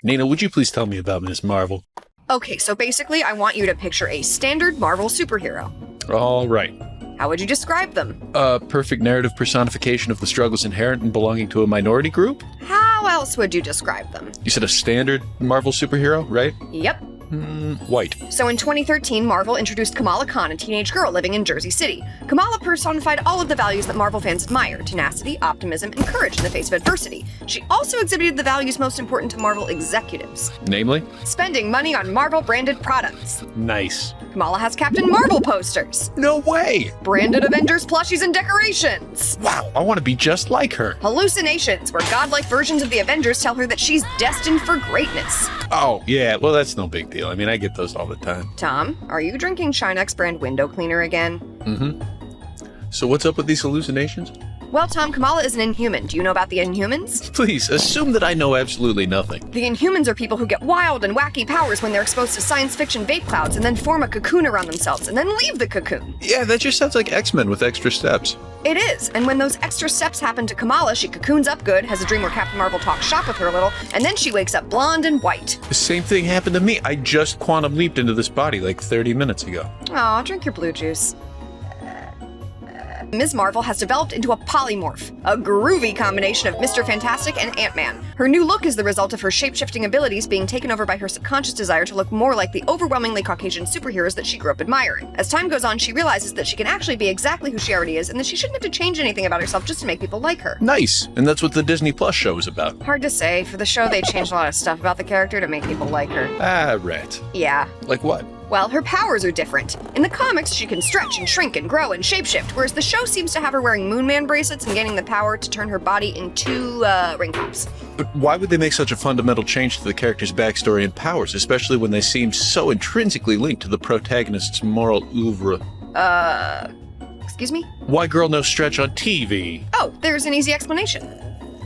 Nina, would you please tell me about Ms. Marvel? Okay, so basically, I want you to picture a standard Marvel superhero. All right. How would you describe them? A perfect narrative personification of the struggles inherent in belonging to a minority group? How else would you describe them? You said a standard Marvel superhero, right? Yep. White. So in 2013, Marvel introduced Kamala Khan, a teenage girl living in Jersey City. Kamala personified all of the values that Marvel fans admire: tenacity, optimism, and courage in the face of adversity. She also exhibited the values most important to Marvel executives: Namely? spending money on Marvel-branded products. Nice. Kamala has Captain Marvel posters, No way! branded Avengers plushies and decorations, Wow, I want to be just like her. hallucinations where godlike versions of the Avengers tell her that she's destined for greatness. Oh, yeah, well, that's no big deal. I mean, I get those all the time. Tom, are you drinking Shinex brand window cleaner again? So what's up with these hallucinations? Well, Tom, Kamala is an Inhuman. Do you know about the Inhumans? Please, assume that I know absolutely nothing. The Inhumans are people who get wild and wacky powers when they're exposed to science fiction vape clouds and then form a cocoon around themselves and then leave the cocoon. Yeah, that just sounds like X-Men with extra steps. It is, and when those extra steps happen to Kamala, she cocoons up good, has a dream where Captain Marvel talks shop with her a little, and then she wakes up blonde and white. The same thing happened to me. I just quantum leaped into this body like 30 minutes ago. Aw, drink your blue juice. Ms. Marvel has developed into a polymorph, a groovy combination of Mr. Fantastic and Ant-Man. Her new look is the result of her shape-shifting abilities being taken over by her subconscious desire to look more like the overwhelmingly Caucasian superheroes that she grew up admiring. As time goes on, she realizes that she can actually be exactly who she already is and that she shouldn't have to change anything about herself just to make people like her. Nice, and that's what the Disney Plus show is about. Hard to say. For the show, they changed a lot of stuff about the character to make people like her. Ah, rat. Yeah. Like what? Well, her powers are different. In the comics, she can stretch and shrink and grow and shapeshift, whereas the show seems to have her wearing Moon Man bracelets and gaining the power to turn her body into, ring pops. But why would they make such a fundamental change to the character's backstory and powers, especially when they seem so intrinsically linked to the protagonist's moral oeuvre? Excuse me? Why girl no stretch on TV? Oh, there's an easy explanation.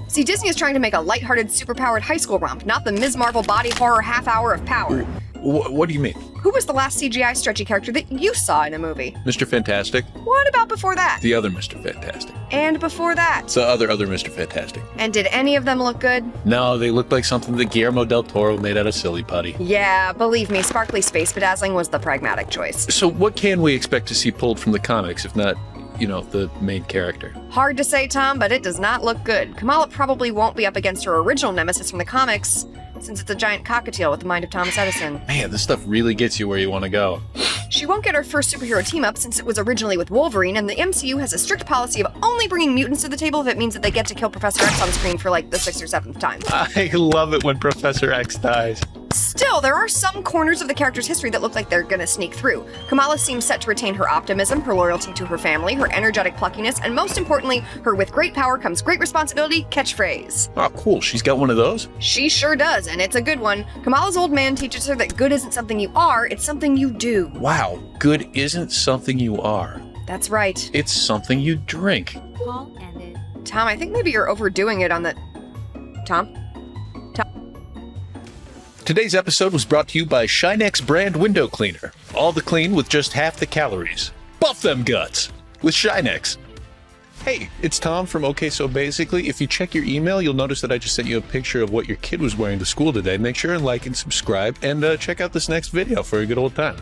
See, Disney is trying to make a lighthearted, superpowered high school romp, not the Ms. Marvel body horror half hour of power. What do you mean? Who was the last CGI stretchy character that you saw in a movie? Mr. Fantastic? What about before that? The other Mr. Fantastic. And before that? The other Mr. Fantastic. And did any of them look good? No, they looked like something that Guillermo del Toro made out of silly putty. Yeah, believe me, sparkly space bedazzling was the pragmatic choice. So what can we expect to see pulled from the comics, if not, the main character? Hard to say, Tom, but it does not look good. Kamala probably won't be up against her original nemesis from the comics, since it's a giant cockatiel with the mind of Thomas Edison. Man, this stuff really gets you where you want to go. She won't get her first superhero team-up since it was originally with Wolverine, and the MCU has a strict policy of only bringing mutants to the table if it means that they get to kill Professor X on screen for like the 6th or 7th time. I love it when Professor X dies. Still, there are some corners of the character's history that look like they're gonna sneak through. Kamala seems set to retain her optimism, her loyalty to her family, her energetic pluckiness, and most importantly, her "with great power comes great responsibility" catchphrase. Oh, cool. She's got one of those? She sure does, and it's a good one. Kamala's old man teaches her that good isn't something you are, it's something you do. Wow, good isn't something you are. That's right. It's something you drink. Call ended. Tom, I think maybe you're overdoing it on the... Tom? Today's episode was brought to you by Shinex brand window cleaner. All the clean with just half the calories. Buff them guts with Shinex. Hey, it's Tom from OK So Basically. If you check your email, you'll notice that I just sent you a picture of what your kid was wearing to school today. Make sure and like and subscribe, and check out this next video for a good old time.